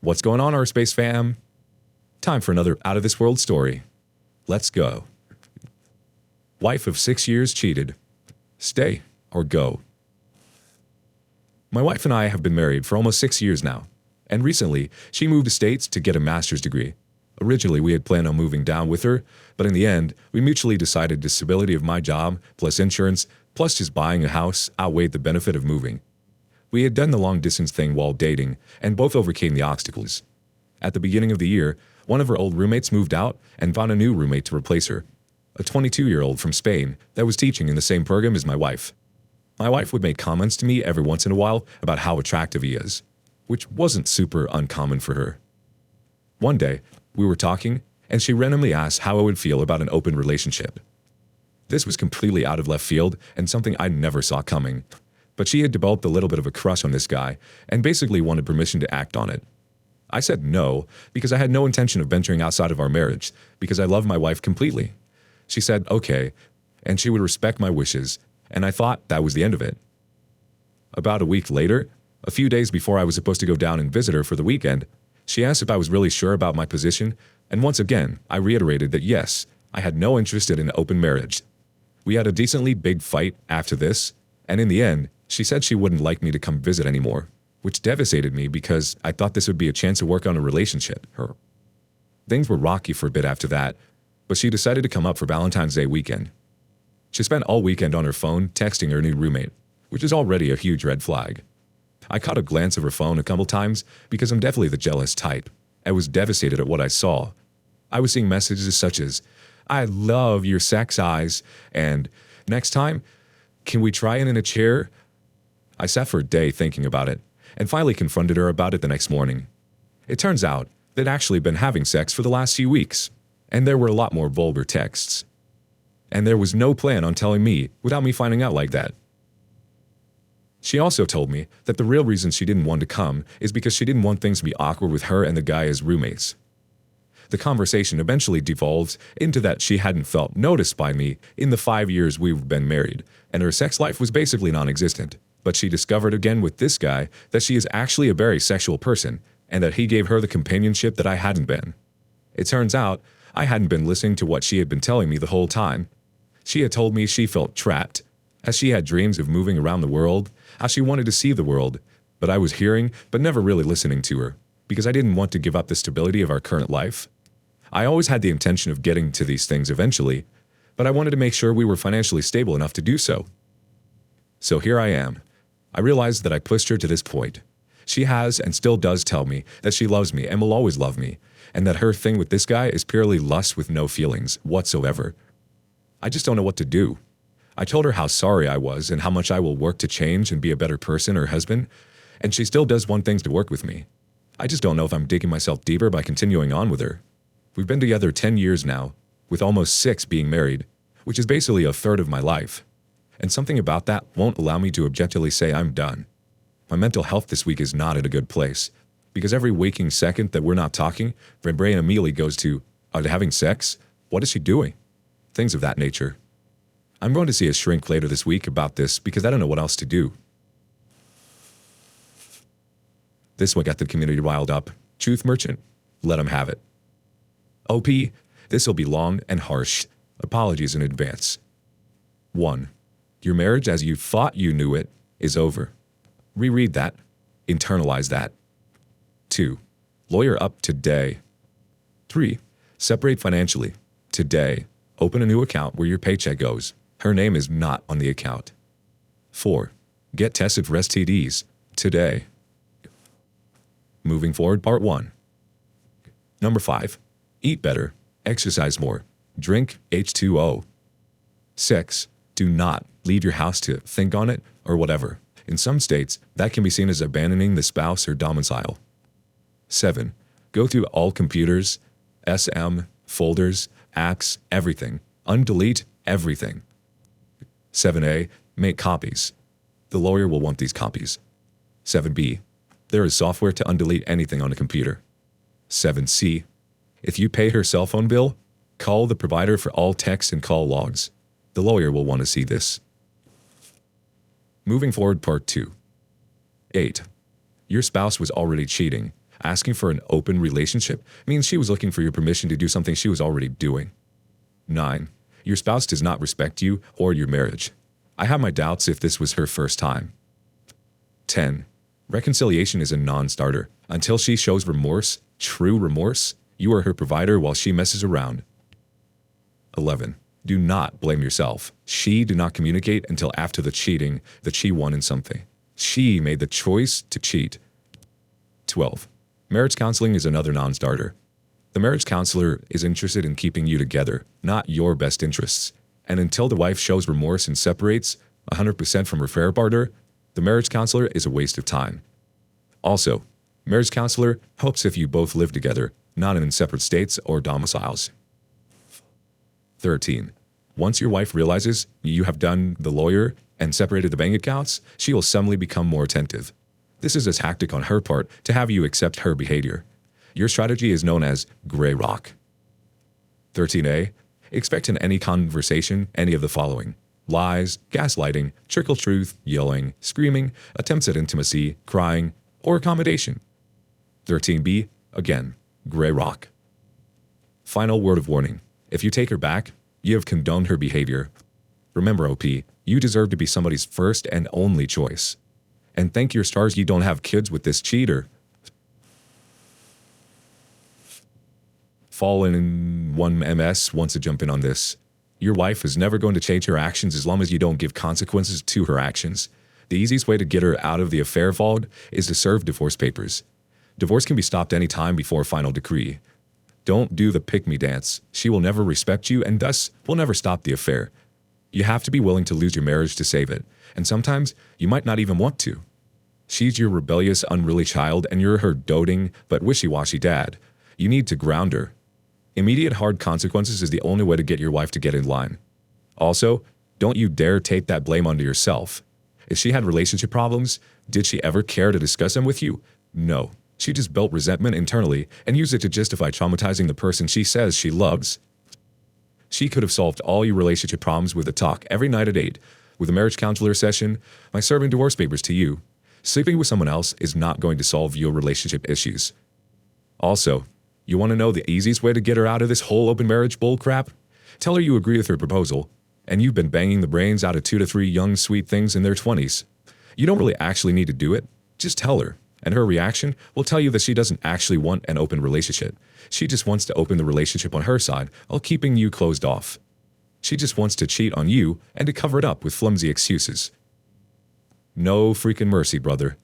What's going on, our space fam? Time for another out of this world story. Let's go. Wife of 6 years cheated. Stay or go. My wife and I have been married for almost 6 years now, and recently she moved to States to get a master's degree. Originally, we had planned on moving down with her, but in the end, we mutually decided the stability of my job, plus insurance, plus just buying a house outweighed the benefit of moving. We had done the long-distance thing while dating, and both overcame the obstacles. At the beginning of the year, one of her old roommates moved out and found a new roommate to replace her, a 22-year-old from Spain that was teaching in the same program as my wife. My wife would make comments to me every once in a while about how attractive he is, which wasn't super uncommon for her. One day, we were talking, and she randomly asked how I would feel about an open relationship. This was completely out of left field and something I never saw coming, but she had developed a little bit of a crush on this guy and basically wanted permission to act on it. I said no because I had no intention of venturing outside of our marriage because I love my wife completely. She said okay, and she would respect my wishes, and I thought that was the end of it. About a week later, a few days before I was supposed to go down and visit her for the weekend, she asked if I was really sure about my position, and once again, I reiterated that yes, I had no interest in an open marriage. We had a decently big fight after this, and in the end, she said she wouldn't like me to come visit anymore, which devastated me because I thought this would be a chance to work on a relationship. Things were rocky for a bit after that, but she decided to come up for Valentine's Day weekend. She spent all weekend on her phone texting her new roommate, which is already a huge red flag. I caught a glance of her phone a couple times because I'm definitely the jealous type. I was devastated at what I saw. I was seeing messages such as, "I love your sex eyes," and "Next time, can we try it in a chair?" I sat for a day thinking about it, and finally confronted her about it the next morning. It turns out they'd actually been having sex for the last few weeks, and there were a lot more vulgar texts. And there was no plan on telling me without me finding out like that. She also told me that the real reason she didn't want to come is because she didn't want things to be awkward with her and the guy as roommates. The conversation eventually devolved into that she hadn't felt noticed by me in the 5 years we've been married, and her sex life was basically non-existent. But she discovered again with this guy that she is actually a very sexual person, and that he gave her the companionship that I hadn't been. It turns out, I hadn't been listening to what she had been telling me the whole time. She had told me she felt trapped, as she had dreams of moving around the world, how she wanted to see the world, but I was hearing but never really listening to her, because I didn't want to give up the stability of our current life. I always had the intention of getting to these things eventually, but I wanted to make sure we were financially stable enough to do so. So here I am. I realized that I pushed her to this point. She has and still does tell me that she loves me and will always love me, and that her thing with this guy is purely lust with no feelings whatsoever. I just don't know what to do. I told her how sorry I was and how much I will work to change and be a better person or husband, and she still does want things to work with me. I just don't know if I'm digging myself deeper by continuing on with her. We've been together 10 years now, with almost 6 being married, which is basically a third of my life. And something about that won't allow me to objectively say I'm done. My mental health this week is not in a good place, because every waking second that we're not talking, my brain immediately goes to, are they having sex? What is she doing? Things of that nature. I'm going to see a shrink later this week about this because I don't know what else to do. This one got the community riled up. Truth merchant, let him have it. OP, this'll be long and harsh. Apologies in advance. 1. Your marriage as you thought you knew it is over. Reread that. Internalize that. 2. Lawyer up today. 3. Separate financially. Today. Open a new account where your paycheck goes. Her name is not on the account. 4. Get tested for STDs. Today. Moving forward, part 1. Number 5. Eat better. Exercise more. Drink H2O. 6. Do not leave your house to think on it or whatever. In some states, that can be seen as abandoning the spouse or domicile. 7. Go through all computers, SM, folders, apps, everything. Undelete everything. 7A. Make copies. The lawyer will want these copies. 7B. There is software to undelete anything on a computer. 7C. If you pay her cell phone bill, call the provider for all text and call logs. The lawyer will want to see this. Moving forward, part 2. 8. Your spouse was already cheating. Asking for an open relationship means she was looking for your permission to do something she was already doing. 9. Your spouse does not respect you or your marriage. I have my doubts if this was her first time. 10. Reconciliation is a non-starter. Until she shows remorse, true remorse, you are her provider while she messes around. 11. Do not blame yourself. She did not communicate until after the cheating that she won in something. She made the choice to cheat. 12. Marriage counseling is another non-starter. The marriage counselor is interested in keeping you together, not your best interests. And until the wife shows remorse and separates 100% from her affair partner, the marriage counselor is a waste of time. Also, marriage counselor helps if you both live together, not in separate states or domiciles. 13. Once your wife realizes you have done the lawyer and separated the bank accounts, she will suddenly become more attentive. This is a tactic on her part to have you accept her behavior. Your strategy is known as gray rock. 13a. Expect in any conversation any of the following: lies, gaslighting, trickle truth, yelling, screaming, attempts at intimacy, crying, or accommodation. 13b. Again, gray rock. Final word of warning. If you take her back, you have condoned her behavior. Remember, OP, you deserve to be somebody's first and only choice. And thank your stars you don't have kids with this cheater. Fallen 1MS wants to jump in on this. Your wife is never going to change her actions as long as you don't give consequences to her actions. The easiest way to get her out of the affair vault is to serve divorce papers. Divorce can be stopped any time before final decree. Don't do the pick-me dance. She will never respect you and thus will never stop the affair. You have to be willing to lose your marriage to save it, and sometimes you might not even want to. She's your rebellious, unruly child and you're her doting but wishy-washy dad. You need to ground her. Immediate hard consequences is the only way to get your wife to get in line. Also, don't you dare take that blame onto yourself. If she had relationship problems, did she ever care to discuss them with you? No. She just built resentment internally and used it to justify traumatizing the person she says she loves. She could have solved all your relationship problems with a talk every night at 8, with a marriage counselor session, by serving divorce papers to you. Sleeping with someone else is not going to solve your relationship issues. Also, you want to know the easiest way to get her out of this whole open marriage bullcrap? Tell her you agree with her proposal, and you've been banging the brains out of 2 to 3 young sweet things in their 20s. You don't really actually need to do it. Just tell her, and her reaction will tell you that she doesn't actually want an open relationship. She just wants to open the relationship on her side while keeping you closed off. She just wants to cheat on you and to cover it up with flimsy excuses. No freaking mercy, brother.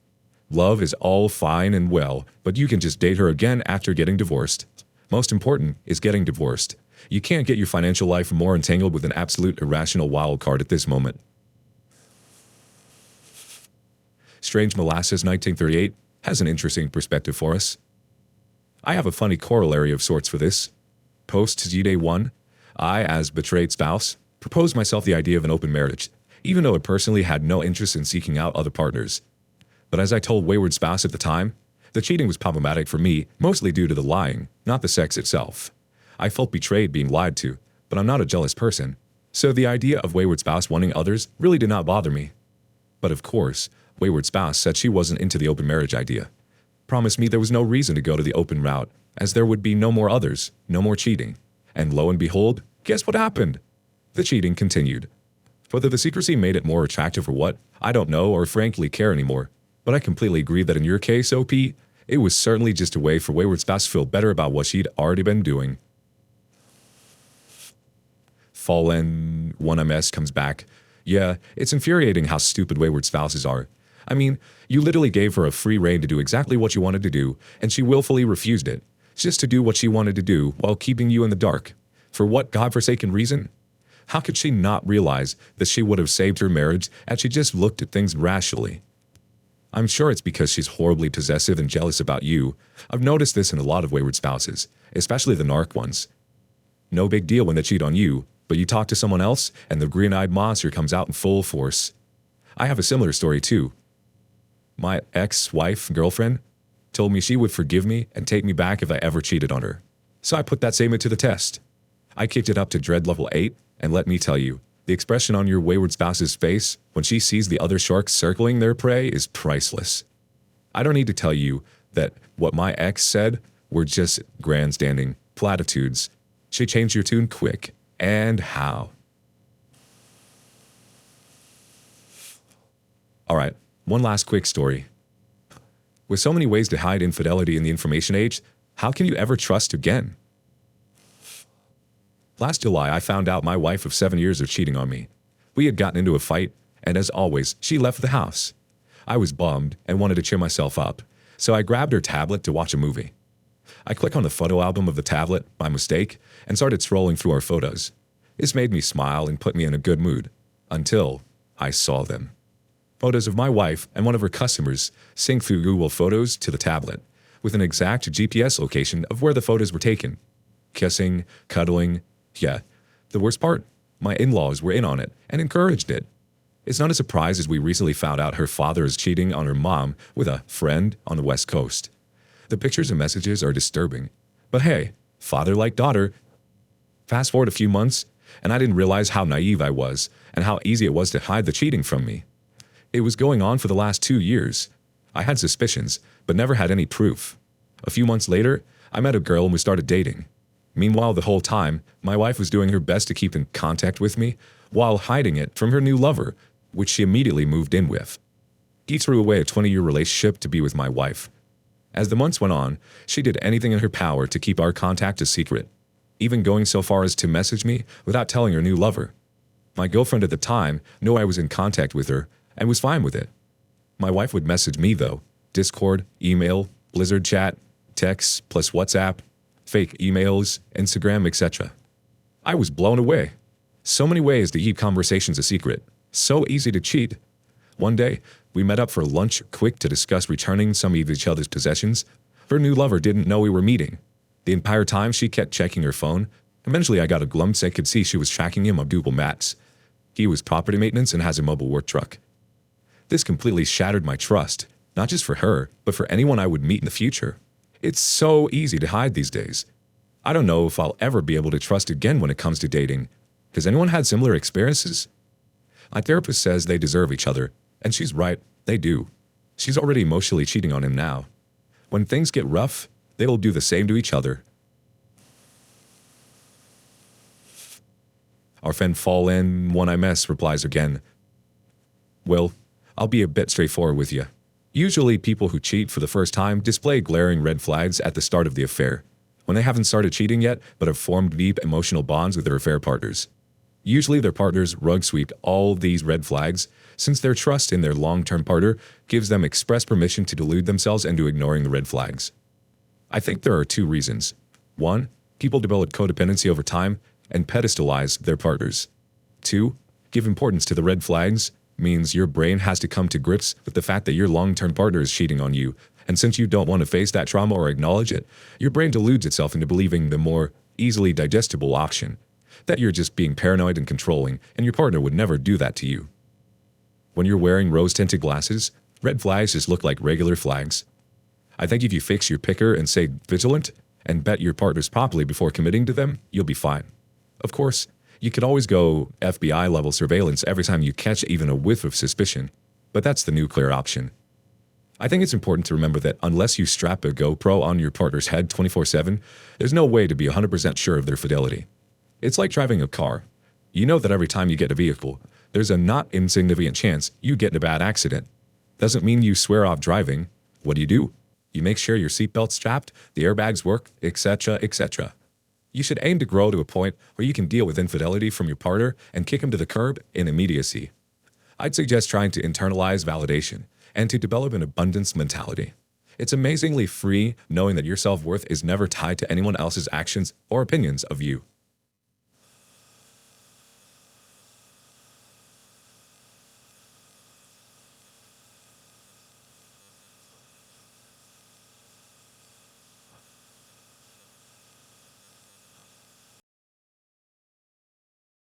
Love is all fine and well, but you can just date her again after getting divorced. Most important is getting divorced. You can't get your financial life more entangled with an absolute irrational wild card at this moment. Strange Molasses 1938 has an interesting perspective for us. I have a funny corollary of sorts for this. Post G-Day 1, I, as betrayed spouse, proposed myself the idea of an open marriage, even though I personally had no interest in seeking out other partners. But as I told wayward spouse at the time, the cheating was problematic for me, mostly due to the lying, not the sex itself. I felt betrayed being lied to, but I'm not a jealous person, so the idea of wayward spouse wanting others really did not bother me. But of course, wayward spouse said she wasn't into the open marriage idea. Promised me there was no reason to go to the open route, as there would be no more others, no more cheating. And lo and behold, guess what happened? The cheating continued. Whether the secrecy made it more attractive or what, I don't know or frankly care anymore. But I completely agree that in your case, OP, it was certainly just a way for wayward spouse to feel better about what she'd already been doing. Fallen 1MS comes back. Yeah, it's infuriating how stupid wayward spouses are. I mean, you literally gave her a free rein to do exactly what you wanted to do, and she willfully refused it, just to do what she wanted to do while keeping you in the dark. For what godforsaken reason? How could she not realize that she would have saved her marriage had she just looked at things rationally? I'm sure it's because she's horribly possessive and jealous about you. I've noticed this in a lot of wayward spouses, especially the narc ones. No big deal when they cheat on you, but you talk to someone else and the green-eyed monster comes out in full force. I have a similar story too. My ex-wife, girlfriend, told me she would forgive me and take me back if I ever cheated on her. So I put that statement to the test. I kicked it up to dread level 8, and let me tell you, the expression on your wayward spouse's face when she sees the other sharks circling their prey is priceless. I don't need to tell you, that what my ex said were just grandstanding platitudes. She changed your tune quick. And how? All right, one last quick story. With so many ways to hide infidelity in the information age, how can you ever trust again? Last July, I found out my wife of 7 years was cheating on me. We had gotten into a fight, and as always, she left the house. I was bummed and wanted to cheer myself up, so I grabbed her tablet to watch a movie. I clicked on the photo album of the tablet by mistake and started scrolling through our photos. This made me smile and put me in a good mood, until I saw them. Photos of my wife and one of her customers synced through Google Photos to the tablet, with an exact GPS location of where the photos were taken. Kissing, cuddling, yeah. The worst part, my in-laws were in on it and encouraged it. It's not a surprise as we recently found out her father is cheating on her mom with a friend on the West Coast. The pictures and messages are disturbing. But hey, father like daughter. Fast forward a few months, and I didn't realize how naive I was and how easy it was to hide the cheating from me. It was going on for the last 2 years. I had suspicions, but never had any proof. A few months later, I met a girl and we started dating. Meanwhile, the whole time, my wife was doing her best to keep in contact with me while hiding it from her new lover, which she immediately moved in with. He threw away a 20-year relationship to be with my wife. As the months went on, she did anything in her power to keep our contact a secret, even going so far as to message me without telling her new lover. My girlfriend at the time knew I was in contact with her and was fine with it. My wife would message me though, Discord, email, Blizzard chat, texts plus WhatsApp, fake emails, Instagram, etc. I was blown away. So many ways to keep conversations a secret. So easy to cheat. One day, we met up for lunch quick to discuss returning some of each other's possessions. Her new lover didn't know we were meeting. The entire time she kept checking her phone. Eventually I got a glimpse and could see she was tracking him on Google Maps. He was property maintenance and has a mobile work truck. This completely shattered my trust, not just for her, but for anyone I would meet in the future. It's so easy to hide these days. I don't know if I'll ever be able to trust again when it comes to dating. Has anyone had similar experiences? My therapist says they deserve each other, and she's right, they do. She's already emotionally cheating on him now. When things get rough, they will do the same to each other. Our friend Fall in One I Mess replies again. Well, I'll be a bit straightforward with you. Usually people who cheat for the first time display glaring red flags at the start of the affair, when they haven't started cheating yet but have formed deep emotional bonds with their affair partners. Usually their partners rug sweep all these red flags since their trust in their long-term partner gives them express permission to delude themselves into ignoring the red flags. I think there are 2 reasons. 1, people develop codependency over time and pedestalize their partners. 2, give importance to the red flags means your brain has to come to grips with the fact that your long-term partner is cheating on you, and since you don't want to face that trauma or acknowledge it, your brain deludes itself into believing the more easily digestible option, that you're just being paranoid and controlling, and your partner would never do that to you. When you're wearing rose-tinted glasses, red flags just look like regular flags. I think if you fix your picker and stay vigilant, and bet your partners properly before committing to them, you'll be fine. Of course, you could always go FBI-level surveillance every time you catch even a whiff of suspicion, but that's the nuclear option. I think it's important to remember that unless you strap a GoPro on your partner's head 24/7, there's no way to be 100% sure of their fidelity. It's like driving a car. You know that every time you get a vehicle, there's a not insignificant chance you get in a bad accident. Doesn't mean you swear off driving. What do? You make sure your seatbelt's strapped, the airbags work, etc., etc. You should aim to grow to a point where you can deal with infidelity from your partner and kick him to the curb in immediacy. I'd suggest trying to internalize validation and to develop an abundance mentality. It's amazingly free knowing that your self-worth is never tied to anyone else's actions or opinions of you.